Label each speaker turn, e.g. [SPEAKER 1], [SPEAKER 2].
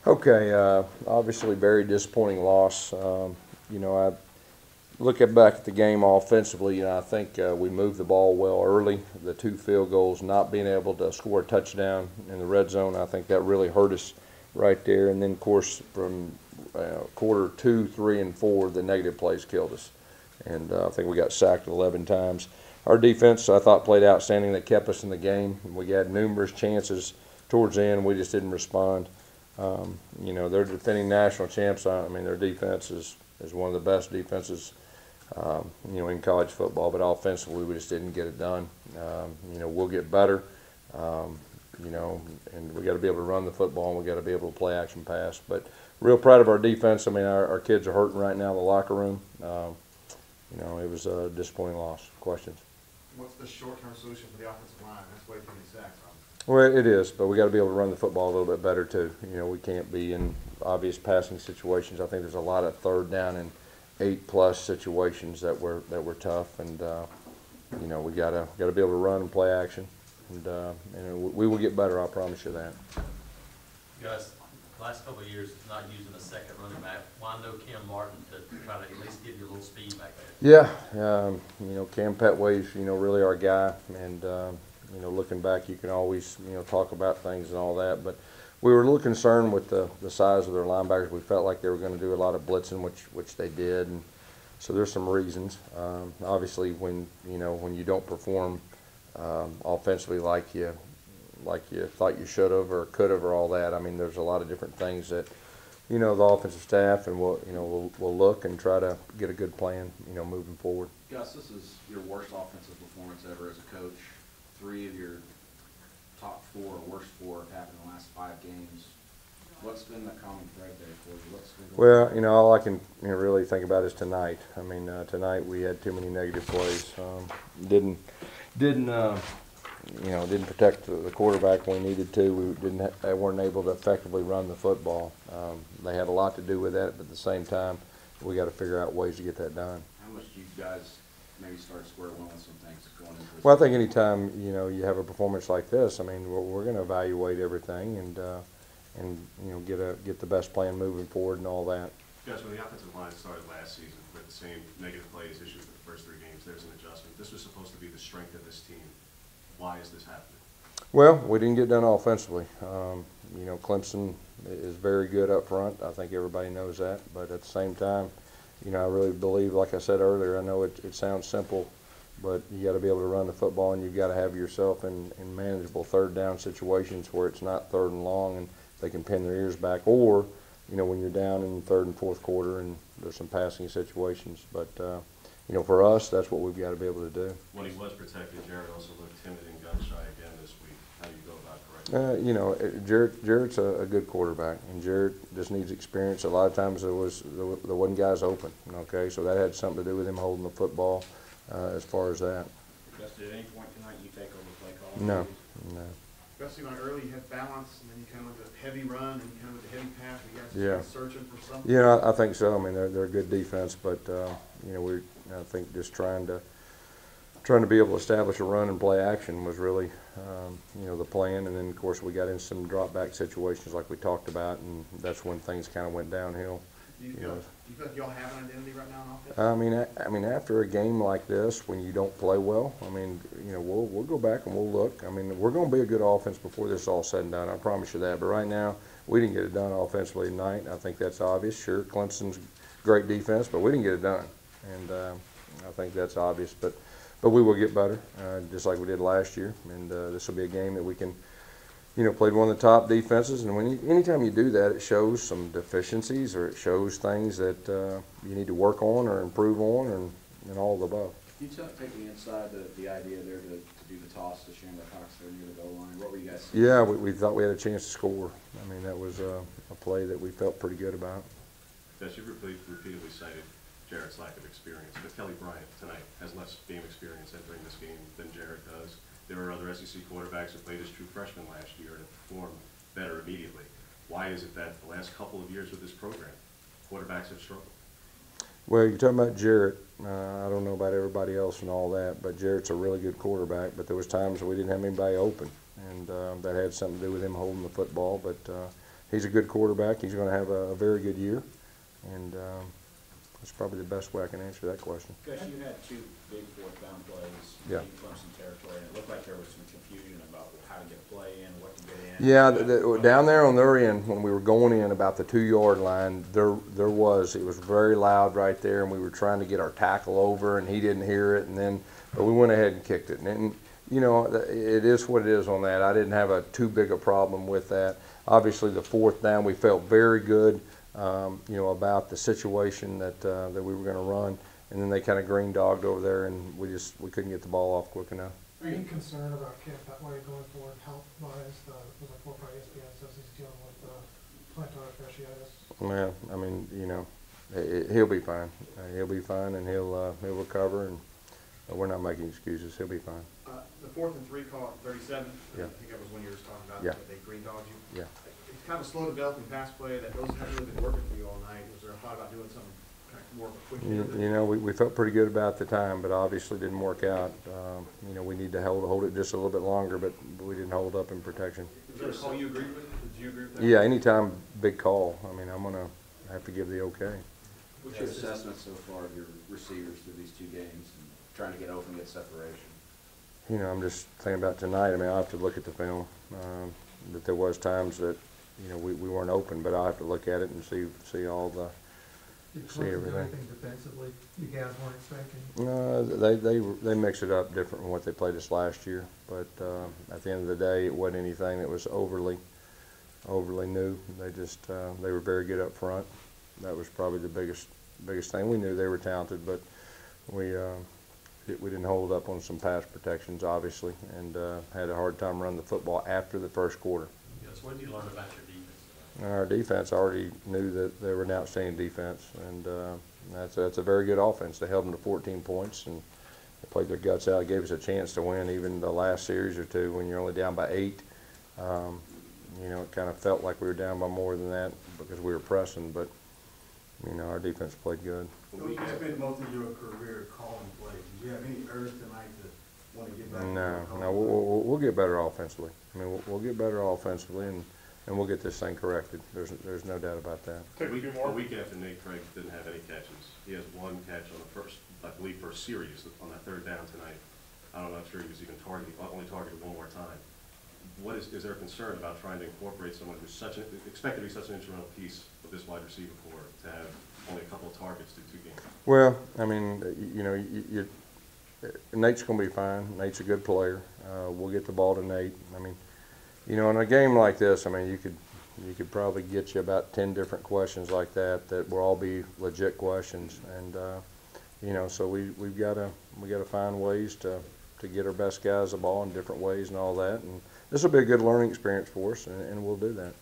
[SPEAKER 1] Okay, obviously very disappointing loss. I looking back at the game offensively, I think we moved the ball well early. The two field goals, not being able to score a touchdown in the red zone, I think that really hurt us right there. And then, of course, from quarter 2, 3, and 4, the negative plays killed us. And I think we got sacked 11 times. Our defense, I thought, played outstanding. They kept us in the game. We had numerous chances towards the end. We just didn't respond. They're defending national champs. I mean, their defense is one of the best defenses, in college football. But offensively, we just didn't get it done. We'll get better. And we got to be able to run the football, and we got to be able to play action pass. But real proud of our defense. I mean, our kids are hurting right now in the locker room. It was a disappointing loss. Questions?
[SPEAKER 2] What's the short-term solution for the offensive line? That's way too many sacks.
[SPEAKER 1] Well, it is, but we got to be able to run the football a little bit better too. We can't be in obvious passing situations. I think there's a lot of third down and 8+ situations that were tough, and we gotta be able to run and play action, and we will get better. I promise you that.
[SPEAKER 3] Guys, last couple of years not using a second running back. Why no Cam Martin to try to at least give you a little speed back there?
[SPEAKER 1] Yeah, Cam Petway's really our guy, and looking back, you can always talk about things and all that, but we were a little concerned with the size of their linebackers. We felt like they were going to do a lot of blitzing, which they did, and so there's some reasons. Obviously, when you don't perform offensively like you thought you should have or could have or all that, I mean, there's a lot of different things that the offensive staff and we'll look and try to get a good plan moving forward.
[SPEAKER 4] Gus, this is your worst offensive performance ever as a coach. 3 of your top 4 or worst 4 have happened in the last 5 games. What's been the common thread there for you? What's been going
[SPEAKER 1] Well, all I can really think about is tonight. I mean, tonight we had too many negative plays. Didn't protect the quarterback when we needed to. They weren't able to effectively run the football. They had a lot to do with that, but at the same time, we got to figure out ways to get that done.
[SPEAKER 4] How much do you guys maybe start square one with some things going into this?
[SPEAKER 1] Well, I think anytime you have a performance like this, I mean, we're going to evaluate everything and get the best plan moving forward and all that.
[SPEAKER 5] Guys, when the offensive line started last season with the same negative plays issues with the first 3 games, there's an adjustment. This was supposed to be the strength of this team. Why is this happening?
[SPEAKER 1] Well, we didn't get done offensively. Clemson is very good up front. I think everybody knows that. But at the same time, I really believe, like I said earlier, I know it sounds simple, but you got to be able to run the football, and you've got to have yourself in manageable third down situations where it's not third and long and they can pin their ears back, or when you're down in the third and fourth quarter and there's some passing situations. But for us, that's what we've got to be able to do.
[SPEAKER 5] When he was protected, Jared also looked timid and gun shy again this week. How do you go about correcting
[SPEAKER 1] Jarrett's a good quarterback, and Jarrett just needs experience. A lot of times there wasn't guys open. Okay, so that had something to do with him holding the football. As far as that.
[SPEAKER 2] Just at any point tonight, you take over play calling?
[SPEAKER 1] No.
[SPEAKER 2] Especially when early you had balance, and then you kind of went the heavy run, and you kind of went the heavy pass. You guys
[SPEAKER 1] Yeah.
[SPEAKER 2] just searching for something.
[SPEAKER 1] Yeah, I think so. I mean, they're a good defense, but we're I think just trying to be able to establish a run and play action was really the plan. And then of course we got in some drop back situations like we talked about, and that's when things kind of went downhill.
[SPEAKER 2] Do you feel like y'all have an identity right now in offense?
[SPEAKER 1] I mean, after a game like this, when you don't play well, I mean, we'll go back and we'll look. I mean, we're going to be a good offense before this is all said and done. I promise you that. But right now, we didn't get it done offensively tonight. I think that's obvious. Sure, Clemson's great defense, but we didn't get it done, and I think that's obvious. But we will get better, just like we did last year. And this will be a game that we can. Played one of the top defenses, and anytime you do that, it shows some deficiencies or it shows things that you need to work on or improve on, and all of the above.
[SPEAKER 4] Can you take me inside the idea there to do the toss to Chandler Cox there near the goal line? What were you guys seeing?
[SPEAKER 1] Yeah, we thought we had a chance to score. I mean, that was a play that we felt pretty good about.
[SPEAKER 5] Yes, you've repeatedly cited Jarrett's lack of experience, but Kelly Bryant tonight has less game experience entering this game than Jarrett does. There were other SEC quarterbacks who played as true freshmen last year and performed better immediately. Why is it that the last couple of years with this program, quarterbacks have struggled?
[SPEAKER 1] Well, you're talking about Jarrett. I don't know about everybody else and all that, but Jarrett's a really good quarterback. But there was times we didn't have anybody open, and that had something to do with him holding the football. But he's a good quarterback. He's going to have a very good year, and that's probably the best way I can answer that question.
[SPEAKER 4] Gus, you had two big fourth down plays
[SPEAKER 1] Yeah.
[SPEAKER 4] in Clemson territory, and it looked like there was some confusion about how to get play in, what to get in.
[SPEAKER 1] Yeah, down there on their end, when we were going in about the 2-yard line, it was very loud right there, and we were trying to get our tackle over, and he didn't hear it, but we went ahead and kicked it. And you know, it is what it is on that. I didn't have too big a problem with that. Obviously, the fourth down, we felt very good, you know, about the situation that we were going to run, and then they kind of green dogged over there, and we couldn't get the ball off quick enough.
[SPEAKER 6] Are you concerned about Kent that way going forward, health-wise? Was like what ESPN says he's dealing with plantar fasciitis.
[SPEAKER 1] Well, I mean, you know, he'll be fine. He'll be fine, and he'll recover, and we're not making excuses. He'll be fine.
[SPEAKER 2] The 4th and 3 call at 37,
[SPEAKER 1] Yeah.
[SPEAKER 2] I think that was when you were talking about
[SPEAKER 1] Yeah.
[SPEAKER 2] that they green dogged you.
[SPEAKER 1] Yeah.
[SPEAKER 2] It's kind of a slow developing pass play that those haven't really been working for you all night. Was there a thought about doing something kind of more of a quick hit?
[SPEAKER 1] You know, we felt pretty good about the time, but obviously didn't work out. You know, we need to hold it just a little bit longer, but we didn't hold up in protection.
[SPEAKER 2] Was there a call you agreed with? Did you agree with that?
[SPEAKER 1] Yeah, anytime big call, I mean, I'm gonna have to give the okay.
[SPEAKER 4] What's your assessment so far of your receivers through these 2 games and trying to get open, get separation?
[SPEAKER 1] You know, I'm just thinking about tonight. I mean, I'll have to look at the film. That there was times that, you know, we weren't open, but I'll have to look at it and see all the.
[SPEAKER 6] Did
[SPEAKER 1] See
[SPEAKER 6] Clemson do
[SPEAKER 1] everything.
[SPEAKER 6] anything defensively you guys weren't expecting?
[SPEAKER 1] No, they mix it up different from what they played us last year. But at the end of the day, it wasn't anything that was overly new. They just they were very good up front. That was probably the biggest thing. We knew they were talented, but we didn't hold up on some pass protections, obviously, and had a hard time running the football after the first quarter.
[SPEAKER 3] Yes, what did you learn about your defense?
[SPEAKER 1] Our defense, I already knew that they were an outstanding defense, and that's a very good offense. They held them to 14 points, and they played their guts out. Gave us a chance to win even the last series or two when you're only down by 8. You know, it kind of felt like we were down by more than that because we were pressing, but, you know, our defense played good.
[SPEAKER 7] You spent most of your career calling plays. Did you have any urge tonight to want to get back?
[SPEAKER 1] No, we'll get better offensively. I mean, we'll get better offensively, and we'll get this thing corrected. There's no doubt about that.
[SPEAKER 5] A week after Nate Craig didn't have any catches. He has 1 catch on the first series on that 3rd down tonight. I'm not sure he was even only targeted 1 more time. Is there a concern about trying to incorporate someone who's expected to be such an instrumental piece of this wide receiver corps to have only a couple of targets through 2 games?
[SPEAKER 1] Well, I mean, you know, Nate's going to be fine. Nate's a good player. We'll get the ball to Nate. I mean, you know, in a game like this, I mean, you could probably get you about 10 different questions like that will all be legit questions, and you know, so we've got to find ways to get our best guys the ball in different ways and all that, and this will be a good learning experience for us, and we'll do that.